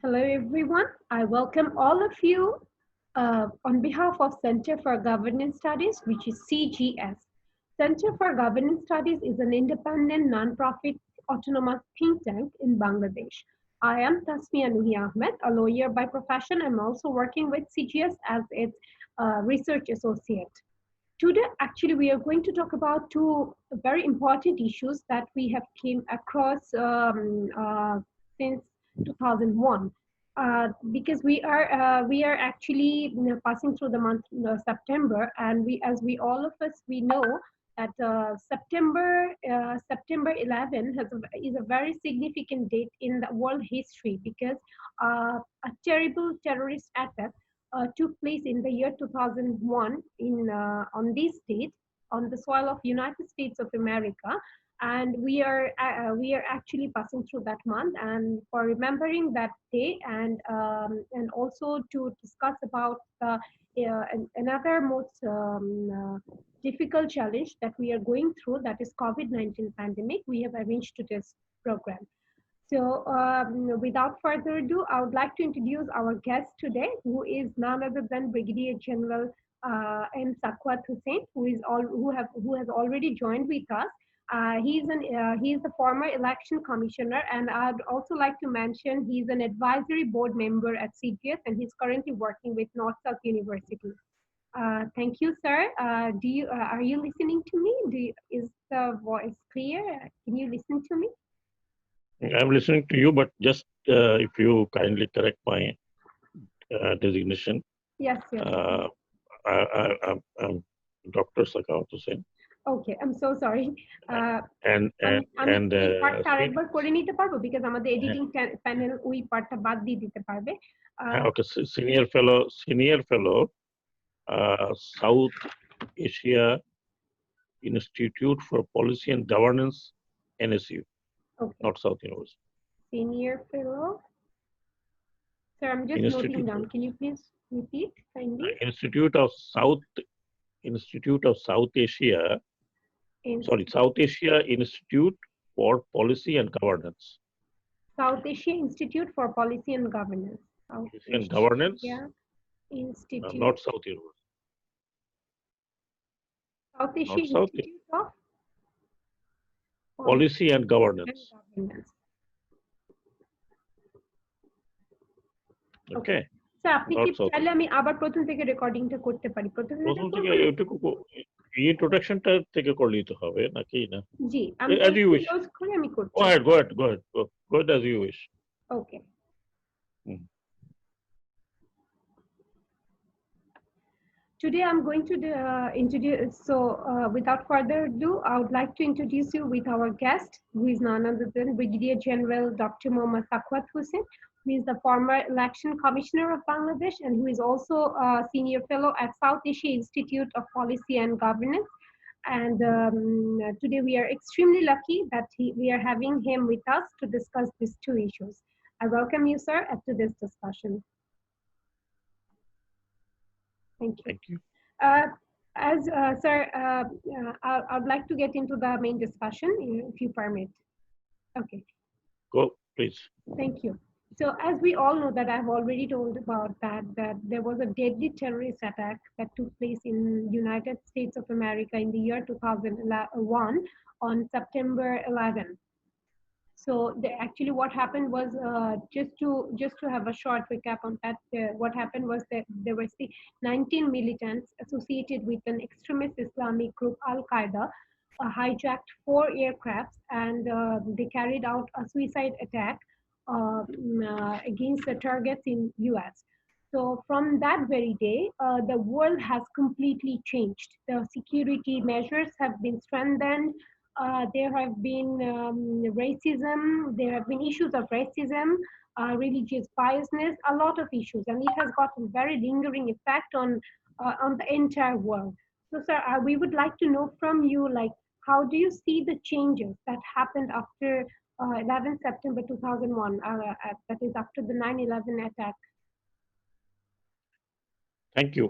Hello, everyone. I welcome all of you on behalf of Center for Governance Studies, which is CGS. Center for Governance Studies is an independent, non-profit, autonomous think tank in Bangladesh. I am Tasmia Nuhi Ahmed, a lawyer by profession. I'm also working with CGS as its research associate. Today, actually, we are going to talk about two very important issues that we have came across since 2001. Because we are actually passing through the month September, and as we all of us we know that September 11 is a very significant date in the world history because a terrible terrorist attack took place in the year 2001 on this date on the soil of United States of America, and we are actually passing through that month, and for remembering that day, and also to discuss about another most difficult challenge that we are going through, that is COVID-19 pandemic. We have arranged today's program. So, without further ado, I would like to introduce our guest today, who is none other than Brigadier General M. Sakwat Hussain, who has already joined with us. He's the former election commissioner, and I'd also like to mention he's an advisory board member at CGS, and he's currently working with North South University. Thank you, sir. Are you listening to me? Is the voice clear? Can you listen to me? I'm listening to you, but just if you kindly correct my designation. Yes, yes. I'm Dr. Sakwat Hussain. Okay, I'm so sorry. And এই পার্টটা আরেকবার করে নিতে পারবো because আমাদের editing panel ওই পার্টটা বাদ দিয়ে দিতে পারবে। Okay, senior fellow, South Asia Institute for Policy and Governance, NSU, okay. not South University. Senior fellow. Sir, I'm just noting down. Can you please repeat kindly? Institute of South Asia. South Asia Institute for Policy and Governance. South Asia Institute for Policy and Governance. Governance? Yeah. Institute. Not South University. South Asia Institute of Policy and Governance. Okay. Sir আপনি কি চাইলে আমি আবার প্রথম থেকে রেকর্ডিংটা করতে পারি? প্রথম থেকে এটুকু ইন্ট্রোডাকশনটা থেকে করলেই তো হবে নাকি না? জি, আমি ক্লোজ করে আমি করছি। Go ahead as you wish. Okay. Today I'm going to introduce, so without further ado, I would like to introduce you with our guest, who is none other than Brigadier General Dr. Mohammad Sakwat Hussain, who is the former election commissioner of Bangladesh and who is also a senior fellow at South Asia Institute of Policy and Governance. And today we are extremely lucky that we are having him with us to discuss these two issues. I welcome you, sir, to this discussion. Thank you. Thank you. Sir, I'd like to get into the main discussion, if you permit. Okay. Go, please. Thank you. So, as we all know that I've already told about that there was a deadly terrorist attack that took place in United States of America in the year 2001 on September 11. So actually what happened was, just to have a short recap on that, what happened was that there were 19 militants associated with an extremist Islamic group, Al-Qaeda, hijacked 4 aircrafts, and they carried out a suicide attack against the targets in US. So from that very day, the world has completely changed. The security measures have been strengthened. There have been racism, there have been issues of racism, religious biasness, a lot of issues, and it has got a very lingering effect on the entire world. So, sir, we would like to know from you, like, how do you see the changes that happened after 11 September 2001, that is after the 9/11 attack? Thank you.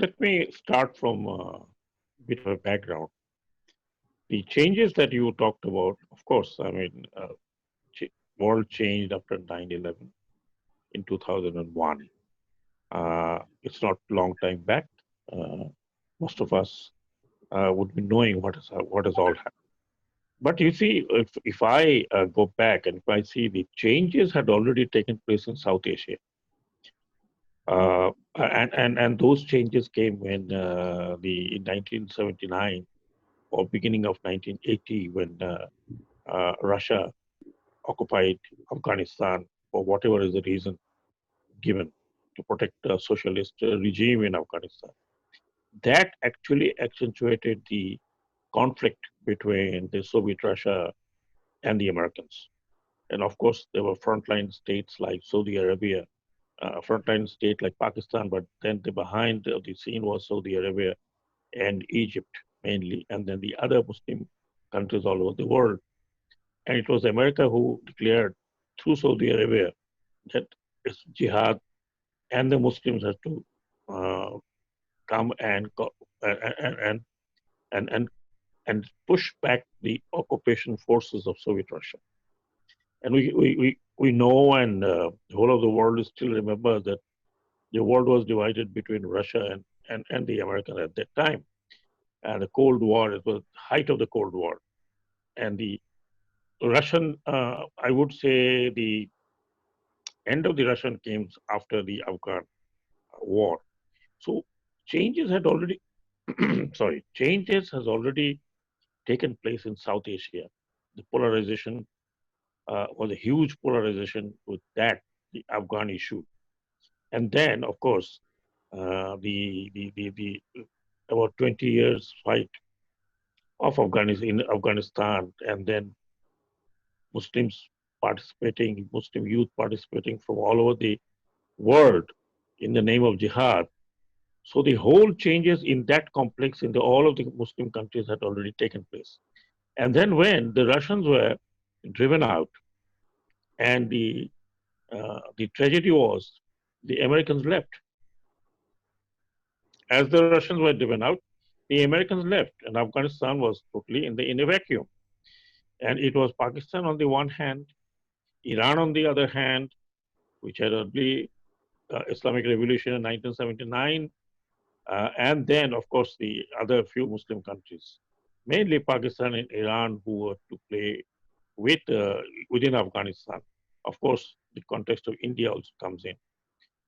Let me start from a bit of a background. The changes that you talked about, of course, I mean, world changed after 9/11. in 2001. It's not long time back. Most of us would be knowing what has all happened. But you see, if I go back and if I see the changes had already taken place in South Asia, and those changes came when the in 1979 or beginning of 1980 when Russia occupied Afghanistan for whatever is the reason given to protect the socialist regime in Afghanistan. That actually accentuated the conflict between the Soviet Russia and the Americans. And of course, there were frontline states like Saudi Arabia, frontline state like Pakistan, but then the behind the scene was Saudi Arabia and Egypt mainly, and then the other Muslim countries all over the world. And it was America who declared through Saudi Arabia that it's jihad and the Muslims have to uh, come and and and and push back the occupation forces of Soviet Russia. And we know, and the whole of the world still remembers that the world was divided between Russia and the Americans at that time. And the Cold War, it was the height of the Cold War. And the Russian, I would say the end of the Russian came after the Afghan war. So changes had already, sorry, changes has already taken place in South Asia. The polarization was a huge polarization with that, the Afghan issue. And then, of course, the about 20 years fight of Afghanistan in Afghanistan, and then Muslims participating, Muslim youth participating from all over the world in the name of jihad. So the whole changes in that complex in all of the Muslim countries had already taken place. And then when the Russians were driven out, and the tragedy was the Americans left. As the Russians were driven out, the Americans left, and Afghanistan was totally in a vacuum. And it was Pakistan on the one hand, Iran on the other hand, which had the Islamic Revolution in 1979, and then, of course, the other few Muslim countries, mainly Pakistan and Iran, who were to play with within Afghanistan. Of course, the context of India also comes in.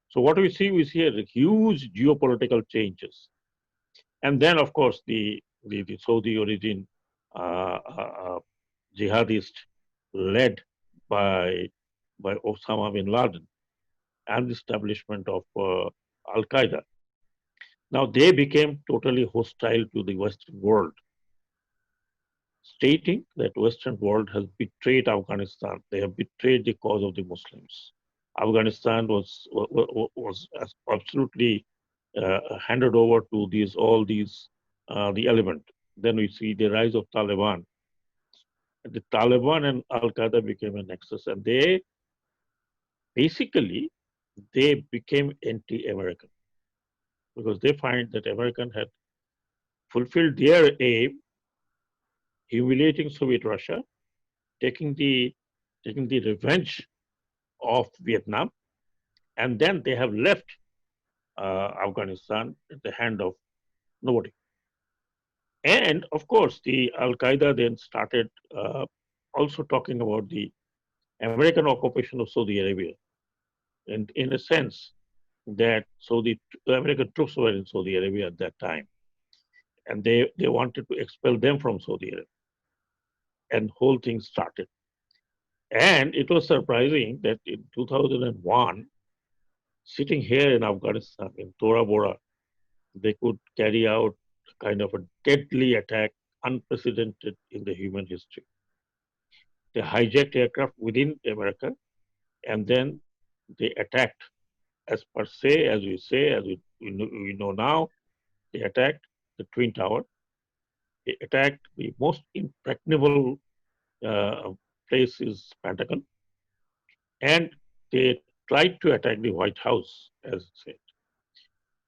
So what we see a huge geopolitical changes, and then, of course, the Saudi origin jihadist led by Osama bin Laden and the establishment of Al Qaeda. Now they became totally hostile to the Western world, stating that Western world has betrayed Afghanistan. They have betrayed the cause of the Muslims. Afghanistan was absolutely handed over to all these the element. Then we see the rise of Taliban. The Taliban and Al Qaeda became a nexus, and basically they became anti-American because they find that American had fulfilled their aim, humiliating Soviet Russia, taking the taking the revenge of Vietnam, and then they have left Afghanistan at the hand of nobody. And of course, the Al Qaeda then started also talking about the American occupation of Saudi Arabia, and in a sense that the American troops were in Saudi Arabia at that time, and they wanted to expel them from Saudi Arabia, and whole thing started. And it was surprising that in 2001, sitting here in Afghanistan, in Tora Bora, they could carry out kind of a deadly attack unprecedented in the human history. They hijacked aircraft within America, and then they attacked, as per se, as we say, we know now, they attacked the Twin Tower. They attacked the most impregnable uh, place is Pentagon, and they tried to attack the White House, as said.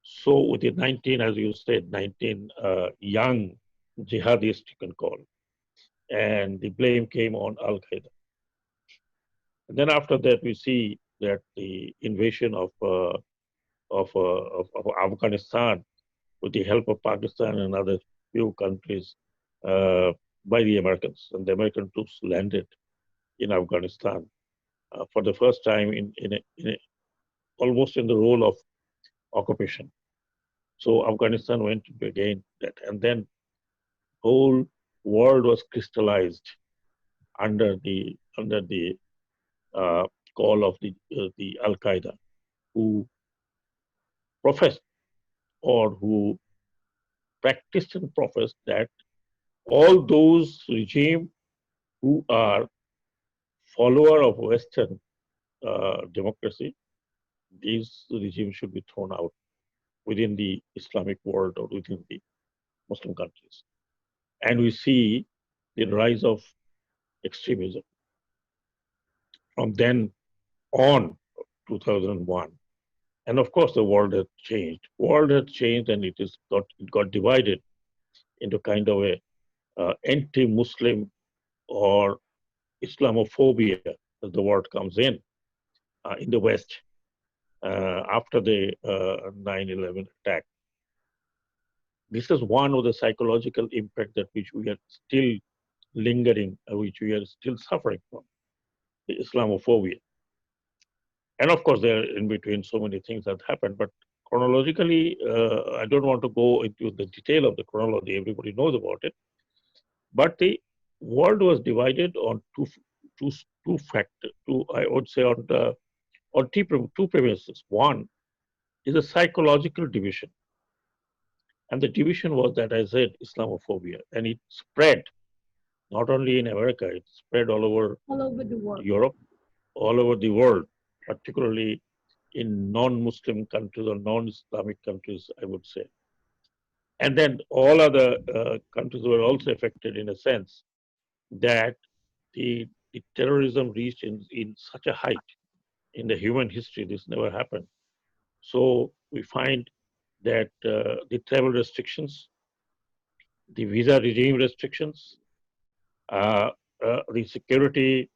So with the 19, as you said, 19 young jihadists, you can call, and the blame came on Al Qaeda. And then after that, we see that the invasion of Afghanistan with the help of Pakistan and other few countries by the Americans, and the American troops landed in Afghanistan for the first time almost in the role of occupation. So Afghanistan went to again that, and then whole world was crystallized under the uh, call of the Al Qaeda, who professed or who practiced and professed that all those regime who are follower of Western democracy, these regimes should be thrown out within the Islamic world or within the Muslim countries. And we see the rise of extremism from then on, 2001. And of course, the world has changed. World has changed, and it got divided into kind of a anti-Muslim or Islamophobia, as the word comes in the West after the 9/11 attack. This is one of the psychological impact that which we are still lingering, which we are still suffering from, the Islamophobia. And of course, there in between so many things that happened, but chronologically, I don't want to go into the detail of the chronology. Everybody knows about it. But the world was divided on two factors. Two, I would say, on two premises. One is a psychological division, and the division was that I said Islamophobia, and it spread not only in America, it spread all over the world. Europe, all over the world, particularly in non-Muslim countries or non-Islamic countries, I would say. And then all other countries were also affected in a sense that the terrorism reached in such a height in the human history. This never happened. So we find that the travel restrictions, the visa regime restrictions, the security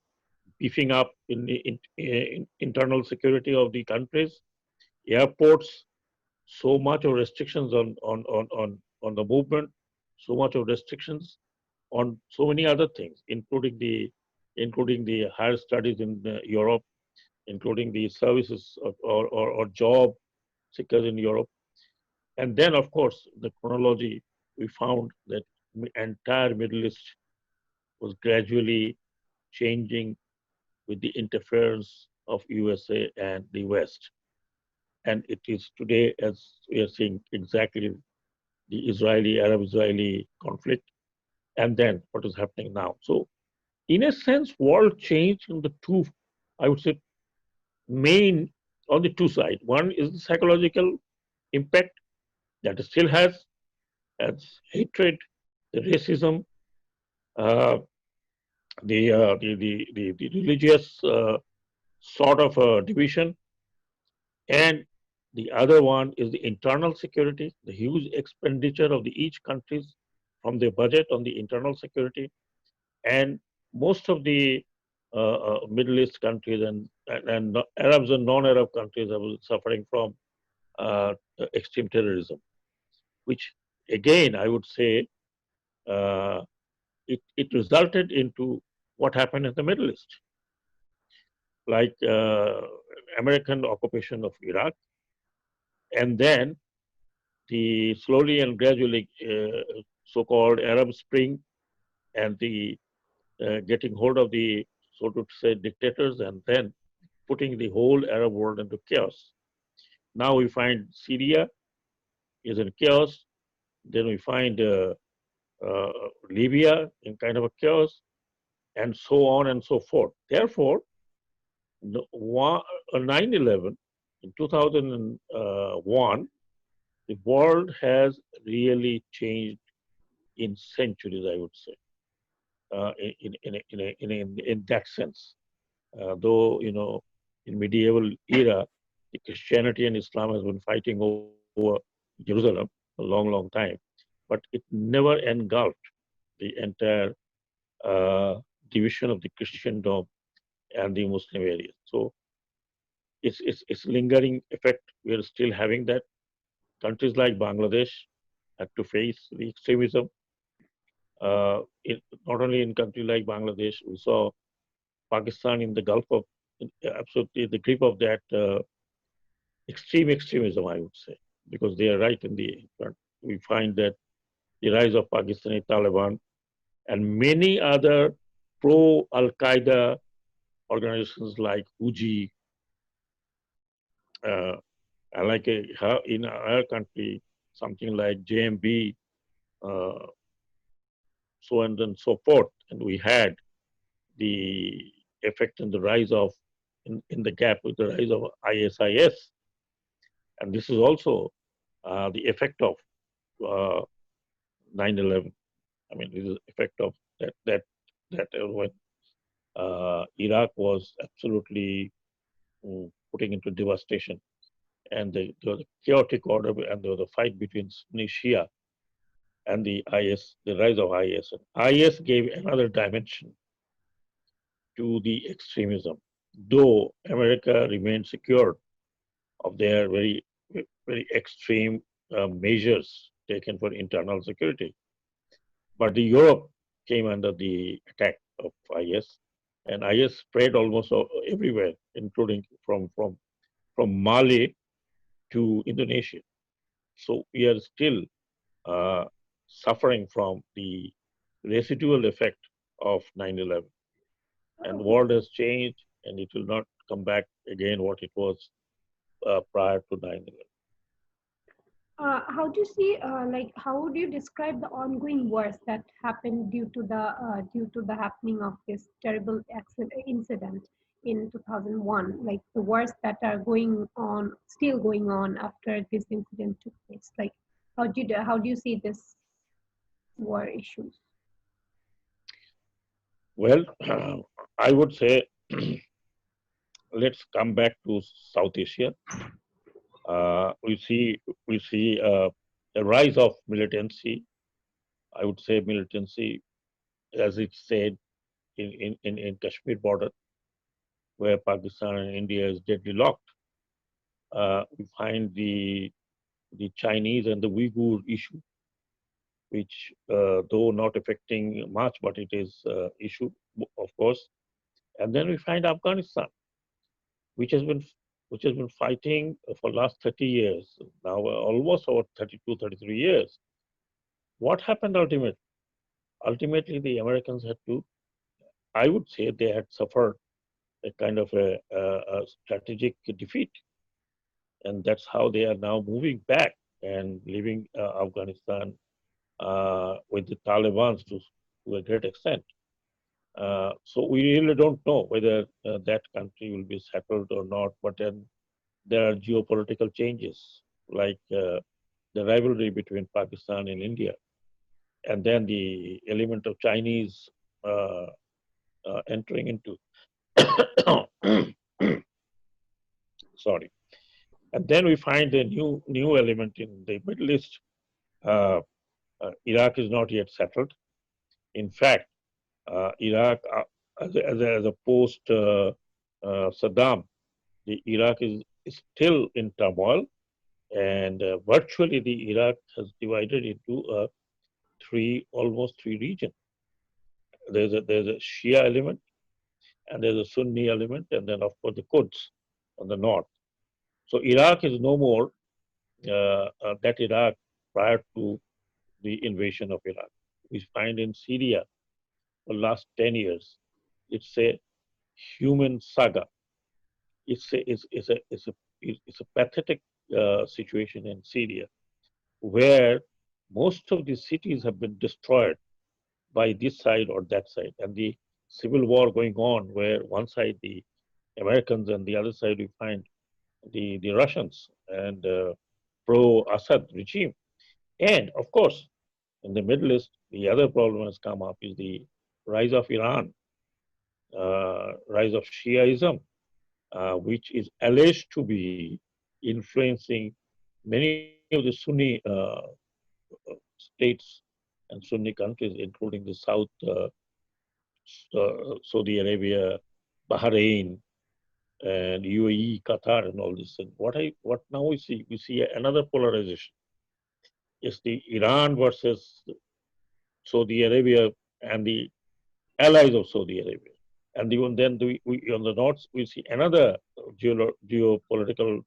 beefing up in the internal security of the countries, airports, so much of restrictions on the movement, so much of restrictions on so many other things, including the higher studies in Europe, including the services or job seekers in Europe. And then, of course, the chronology, we found that the entire Middle East was gradually changing with the interference of USA and the West. And it is today, as we are seeing, exactly the Arab-Israeli conflict, and then what is happening now. So, in a sense, world changed in the two, I would say, main on the two sides. One is the psychological impact that it still has, as hatred, the racism, uh, the religious sort of division, and the other one is the internal security, the huge expenditure of each countries from their budget on the internal security, and most of the Middle East countries and Arabs and non-Arab countries are suffering from uh, extreme terrorism, which again I would say uh, it resulted into what happened in the Middle East, like American occupation of Iraq, and then the slowly and gradually so-called Arab Spring and the getting hold of the, so to say, dictators, and then putting the whole Arab world into chaos. Now we find Syria is in chaos. Then we find uh, Libya in kind of a chaos, and so on and so forth. Therefore, 9/11 in 2001, the world has really changed in centuries, I would say, in that sense. Though, in medieval era, the Christianity and Islam has been fighting over Jerusalem a long, long time, but it never engulfed the entire uh, division of the Christendom and the Muslim areas. So it's lingering effect. We are still having that. Countries like Bangladesh had to face the extremism. Not only in countries like Bangladesh, we saw Pakistan in the Gulf of absolutely the grip of that extremism, I would say, because they are right in the front. We find that the rise of Pakistani Taliban and many other pro Al Qaeda organizations like Uji, uh, and like in our country, something like JMB, uh, so on and so forth. And we had the effect and the rise of, in the gap with the rise of ISIS. And this is also the effect of uh, 9/11. I mean, this is effect of that when Iraq was absolutely putting into devastation, and there was a chaotic order, and there was a fight between Sunni Shia and the IS, the rise of IS. And IS gave another dimension to the extremism, though America remained secure of their very extreme measures taken for internal security. But the Europe came under the attack of IS, and IS spread almost everywhere, including from Mali to Indonesia. So we are still uh, suffering from the residual effect of 9/11, and the world has changed, and it will not come back again what it was prior to 9/11. How do you see, like, how do you describe the ongoing wars that happened due to the happening of this terrible incident in 2001? Like the wars that are going on, still going on after this incident took place. Like, how do you see this war issues? Well, I would say let's come back to South Asia. We see a rise of militancy. I would say militancy, as it said in Kashmir border, where Pakistan and India is deadly locked. We find the Chinese and the Uyghur issue, which though not affecting much, but it is issue, of course. And then we find Afghanistan, which has been which has been fighting for last 30 years now, almost over 32, 33 years. What happened ultimately? Ultimately, the Americans had to, I would say, they had suffered a kind of a strategic defeat, and that's how they are now moving back and leaving Afghanistan with the Taliban to a great extent. So we really don't know whether that country will be settled or not. But then there are geopolitical changes, like the rivalry between Pakistan and India, and then the element of Chinese uh, entering into. Sorry. And then we find a new element in the Middle East. Uh, Iraq is not yet settled. In fact, Iraq, as a post Saddam, the Iraq is still in turmoil, and virtually the Iraq has divided into almost three regions. There's a Shia element, and there's a Sunni element, and then of course the Quds on the north. So Iraq is no more that Iraq prior to the invasion of Iraq. We find in Syria for the last 10 years, it's a human saga. It's a pathetic situation in Syria where most of the cities have been destroyed by this side or that side, and the civil war going on where one side the Americans and the other side we find the Russians and pro-Assad regime. And of course, in the Middle East, the other problem has come up is the rise of Iran, rise of Shiaism, which is alleged to be influencing many of the Sunni states and Sunni countries, including the South, Saudi Arabia, Bahrain, and UAE, Qatar, and all this. And what now we see another polarization. It's the Iran versus Saudi Arabia and the allies of Saudi Arabia. And even then, on the north, we see another geopolitical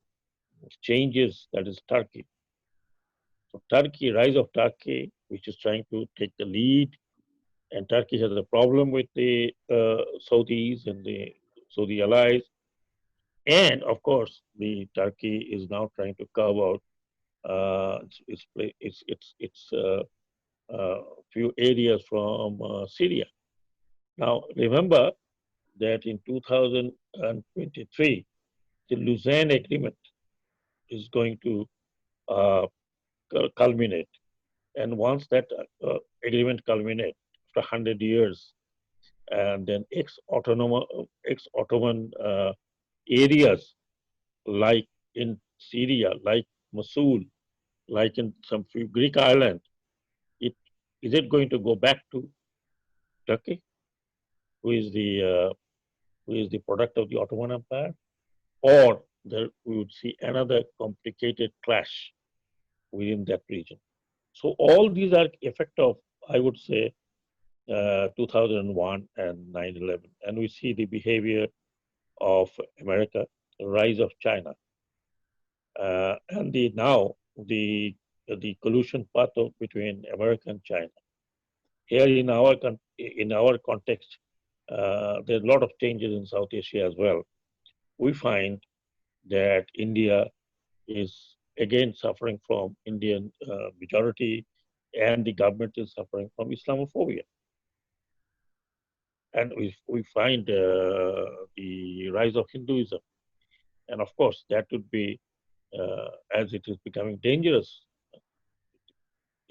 changes, that is Turkey. So Turkey, rise of Turkey, which is trying to take the lead, and Turkey has a problem with the Saudis and the Saudi allies. And of course, the Turkey is now trying to carve out few areas from Syria. Now, remember that in 2023, the Lausanne Agreement is going to uh, culminate. And once that agreement culminates, after 100 years, and then ex-Ottoman areas like in Syria, like Mosul, like in some few Greek islands, is it going to go back to Turkey, who is the product of the Ottoman Empire, or we would see another complicated clash within that region? So all these are effect of, I would say, 2001 and 9/11, and we see the behavior of America, the rise of China, and the collusion path between America and China. Here in our context, there's a lot of changes in South Asia as well. We find that India is again suffering from Indian majority, and the government is suffering from Islamophobia. And we find the rise of Hinduism. And of course, that would be, as it is becoming dangerous,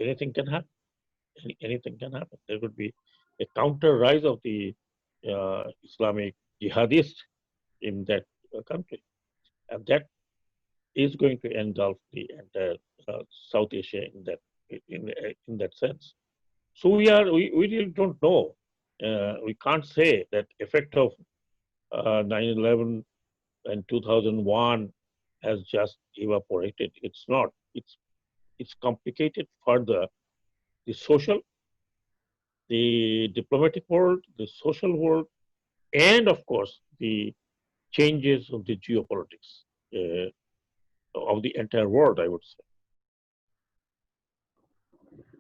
anything can happen. Anything can happen. There would be a counter rise of the Islamic jihadists in that country. And that is going to engulf the entire South Asia in that sense. So we really don't know. We can't say that effect of 9/11 and 2001 has just evaporated. It's not. It's complicated further. The social, the diplomatic world, the social world, and of course the changes of the geopolitics uh, of the entire world, I would say.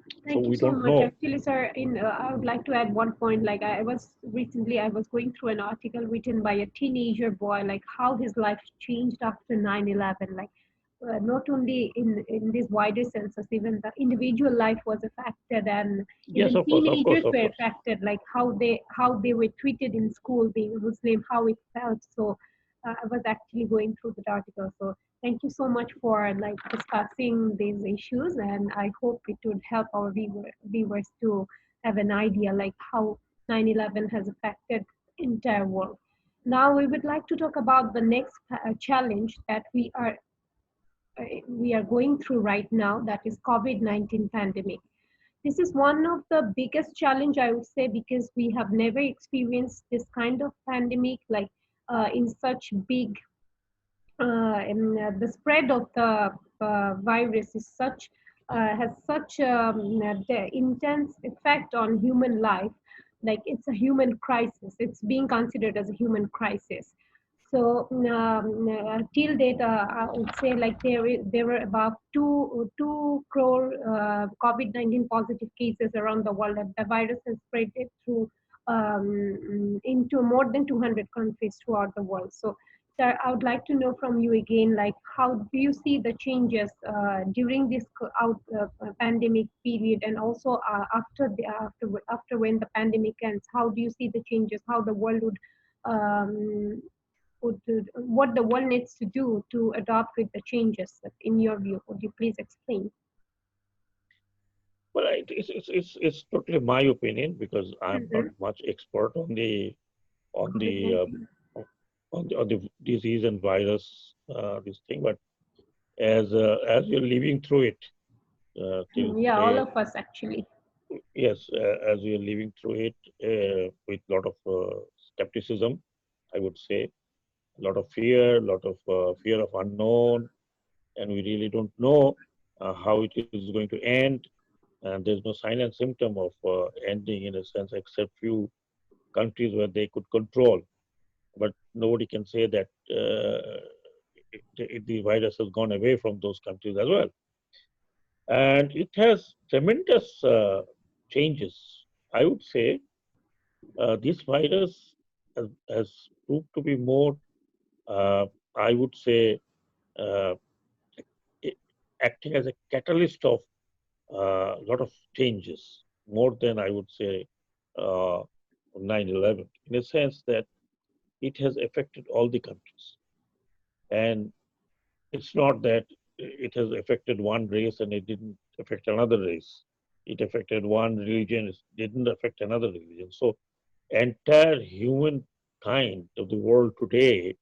So Thank you we so don't much. know. Actually, sir, I would like to add one point. Like I was going through an article written by a teenager boy, like how his life changed after 9/11. Like not only in this wider senses, even the individual life was affected, and Yes, even of course, of course, teenagers of were course. affected. Like how they were treated in school, being Muslim, how it felt. So I was actually going through the article. So thank you so much for like discussing these issues, and I hope it would help our viewers to have an idea like how 9/11 has affected entire world. Now we would like to talk about the next challenge that we are going through right now, that is COVID-19 pandemic. This is one of the biggest challenge, I would say, because we have never experienced this kind of pandemic like in such big and the spread of the virus is such has such the intense effect on human life, like it's a human crisis. It's being considered as a human crisis. So till date, I would say like there were about two crore COVID-19 positive cases around the world, and the virus has spread it through into more than 200 countries throughout the world. So sir, I would like to know from you again, like how do you see the changes during this pandemic period, and also after when the pandemic ends? How do you see the changes? How the world um, what the world needs to do to adopt with the changes? In your view, would you please explain? Well, it's totally my opinion because I'm not Mm-hmm. much expert on the COVID-19. on the disease and virus this thing, but as you're living through it till Yeah, all today, of us actually. yes, as we are living through it with a lot of skepticism, I would say. a lot of fear, a lot of fear of unknown, and we really don't know how it is going to end. And there's no sign and symptom of ending in a sense, except few countries where they could control. But nobody can say that the virus has gone away from those countries as well. And it has tremendous changes. I would say this virus has proved to be more, I would say, uh, i- acting as a catalyst of a lot of changes, more than I would say uh, 9/11, in a sense that it has affected all the countries. And it's not that it has affected one race and it didn't affect another race. It affected one religion, it didn't affect another religion. So entire humankind of the world today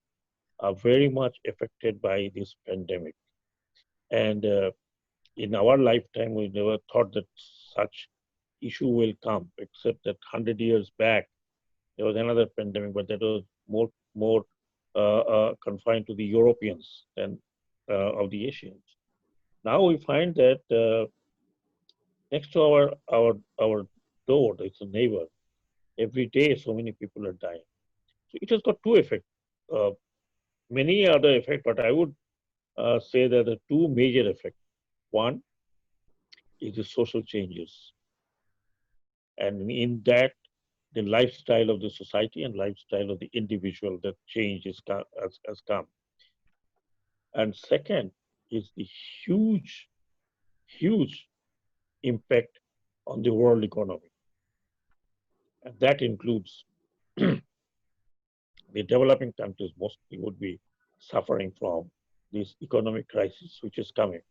are very much affected by this pandemic. And in our lifetime, we never thought that such issue will come, except that 100 years back, there was another pandemic, but that was more confined to the Europeans than of the Asians. Now we find that next to our door, there's a neighbor. Every day, so many people are dying. So it has got two effects. Uh, Many other effects, but I would say that the two major effects. One is the social changes, and in that, the lifestyle of the society and lifestyle of the individual that change has come. And second is the huge, huge impact on the world economy, and that includes the developing countries mostly would be suffering from this economic crisis which is coming.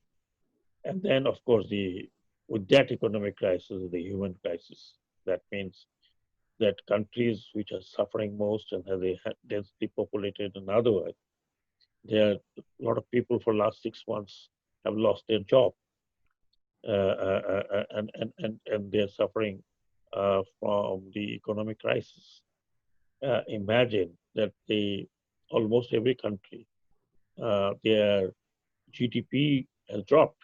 And then, of course, the with that economic crisis, the human crisis. That means that countries which are suffering most and have densely populated and otherwise, there are a lot of people for last 6 months have lost their job, and they're suffering from the economic crisis. Imagine that almost every country, their GDP has dropped.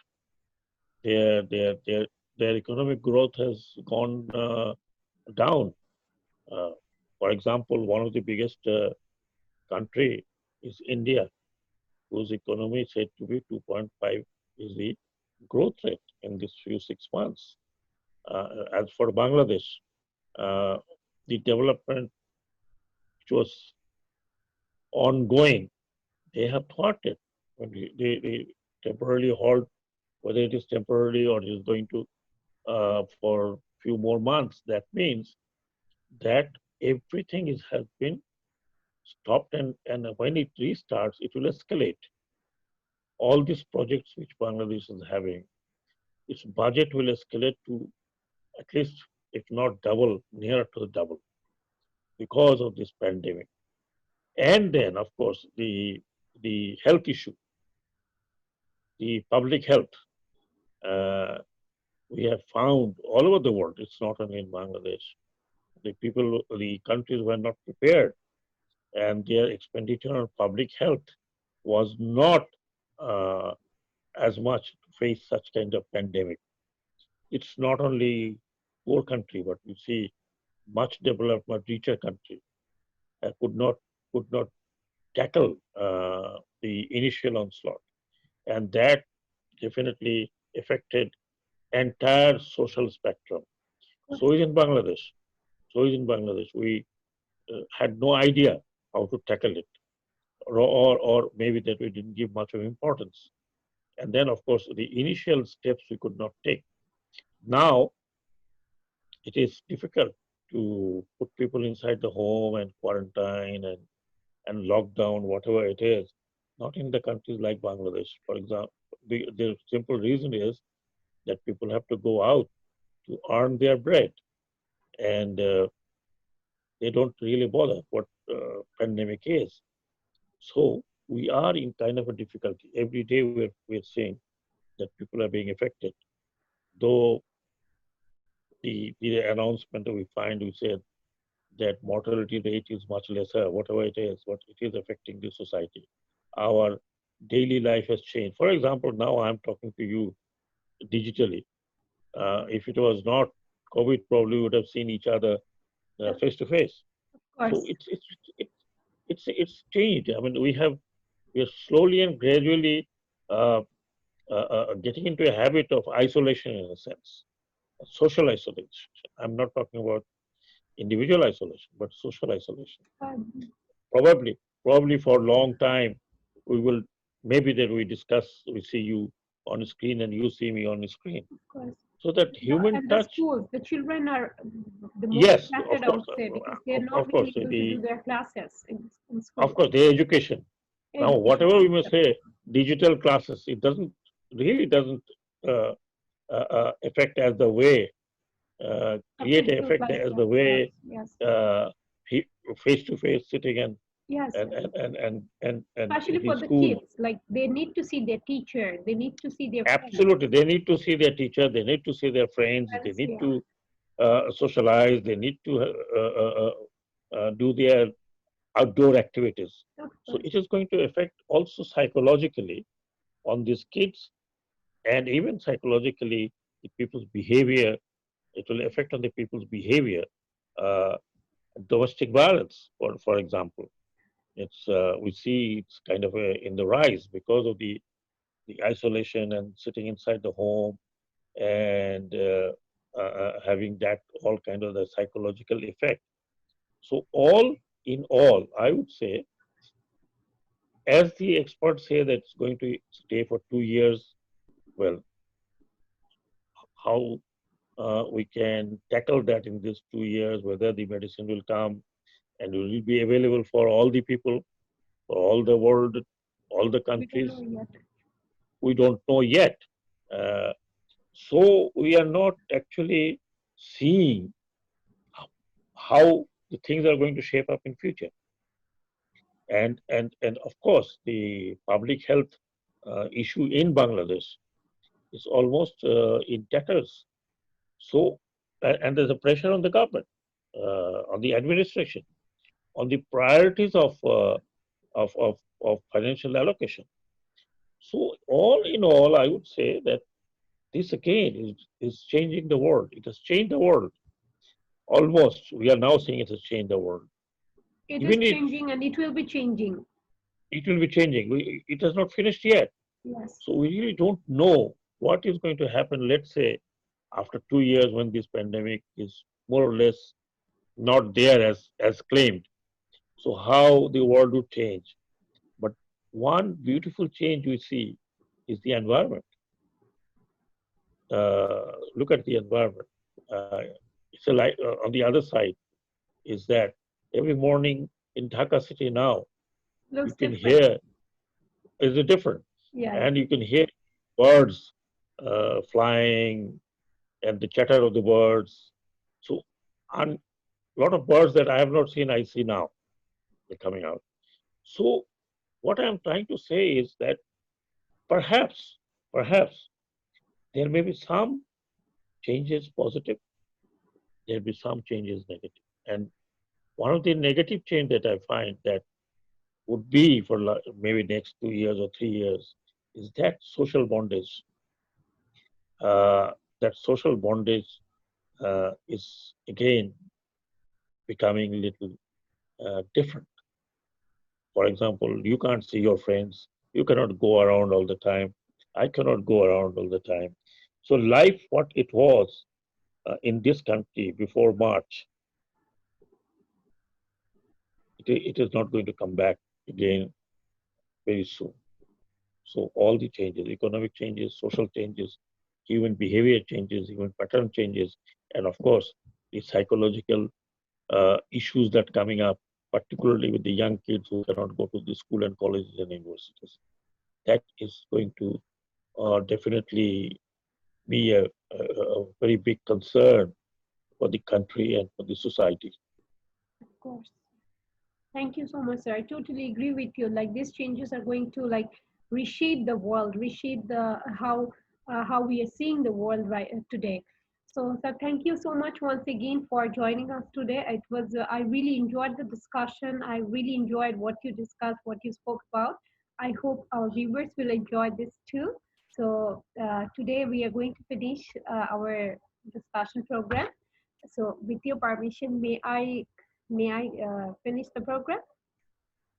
Their their their their economic growth has gone down. Uh, for example, one of the biggest country is India, whose economy is said to be 2.5 is the growth rate in these few 6 months. As for Bangladesh, uh, the development which was ongoing, they have thwarted. They temporarily halt, whether it is temporarily or it is going to for few more months. That means that everything has been stopped, and when it restarts, it will escalate. All these projects which Bangladesh is having, its budget will escalate to at least, if not double, near to the double because of this pandemic. And then, of course, the health issue, the public health. Uh, we have found all over the world. It's not only in Bangladesh. The countries were not prepared, and their expenditure on public health was not uh, as much to face such kind of pandemic. It's not only poor country, but you see much developed, much richer country could not tackle the initial onslaught, and that definitely affected entire social spectrum. So is in Bangladesh. So is in Bangladesh. We had no idea how to tackle it, or maybe that we didn't give much of importance. And then, of course, the initial steps we could not take. Now it is difficult to put people inside the home and quarantine and lockdown, whatever it is. Not in the countries like Bangladesh, for example. The simple reason is that people have to go out to earn their bread, and they don't really bother what pandemic is. So we are in kind of a difficulty. Every day we're seeing that people are being affected. Though the announcement that we find, we said that mortality rate is much lesser, whatever it is, but it is affecting the society. Our daily life has changed. For example, now I'm talking to you digitally. If it was not COVID, probably would have seen each other face to face. Of So course. it's changed. I mean, we are slowly and gradually uh, getting into a habit of isolation in a sense, social isolation. I'm not talking about individual isolation, but social isolation. Um, Probably for a long time, we will maybe that we discuss, we see you on a screen and you see me on a screen. of course. So that human And the touch, schools, the children are the most yes, affected, I would say, because they're not of being course, able to do their classes in of school. course, the education. Now, Education whatever we may system. say, digital classes, it doesn't really doesn't uh, affect as the way A create an physical effect as the classroom. Yes, way yes, uh, face to face sitting yes, and yes. and and and and Especially the for the school. kids, like they need to see their teacher, they need to see their friends. Absolutely, they need to see their teacher, they need to see their friends, they Friends, need yeah, to socialize, they need to do their outdoor activities. of So course. it is going to affect also psychologically on these kids, and even psychologically the people's behavior. It will affect on the people's behavior. Uh, Domestic violence, for example, it's we see it's kind of in the rise because of the isolation and sitting inside the home and having that all kind of the psychological effect. So all in all, I would say, as the experts say that it's going to stay for 2 years, well, how we can tackle that in these 2 years, whether the medicine will come and will it be available for all the people, for all the world, all the We don't know countries, yet. we don't know yet. Uh, so we are not actually seeing how the things are going to shape up in future. And of course, the public health issue in Bangladesh is almost in tatters. So, and there's a pressure on the government, on the administration, on the priorities of financial allocation. So, all in all, I would say that this again is changing the world. It has changed the world almost. We are now seeing it has changed the world. It is Even changing and it will be changing. it will be changing. It has not finished yet. Yes. So we really don't know what is going to happen. Let's say after 2 years, when this pandemic is more or less not there as claimed. So how the world would change. But one beautiful change we see is the environment. Look at the environment. It's a on the other side is that every morning in Dhaka city now, you Looks can different. hear is it different, Yes. and you can hear birds flying and the chatter of the birds. So, a lot of birds that I have not seen, I see now. They're coming out. So, what I'm trying to say is that perhaps there may be some changes positive, there will be some changes negative. And one of the negative change that I find that would be for maybe next 2 years or 3 years is that social bondage. Uh, that social bondage is again becoming a little different. For example, you can't see your friends, you cannot go around all the time, I cannot go around all the time. So, life, what it was in this country before March, it is not going to come back again very soon. So all the changes, economic changes, social changes, human behavior changes, human pattern changes, and of course, the psychological issues that coming up, particularly with the young kids who cannot go to the school and colleges and universities. That is going to definitely be a very big concern for the country and for the society. Of course. Thank you so much, sir. I totally agree with you. Like these changes are going to like reshape the world, reshape the how we are seeing the world right today. So, sir, thank you so much once again for joining us today. It was, I really enjoyed the discussion. I really enjoyed what you discussed, what you spoke about. I hope our viewers will enjoy this too. So, today we are going to finish our discussion program. So, with your permission, may I finish the program?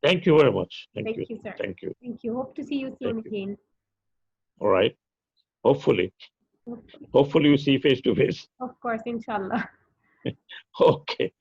Thank you very much. Thank Thank you. you, sir. Thank you. Thank you. Hope to see you soon Thank you. again. All right. Hopefully. Hopefully you see face to face. Of course, inshallah. Okay.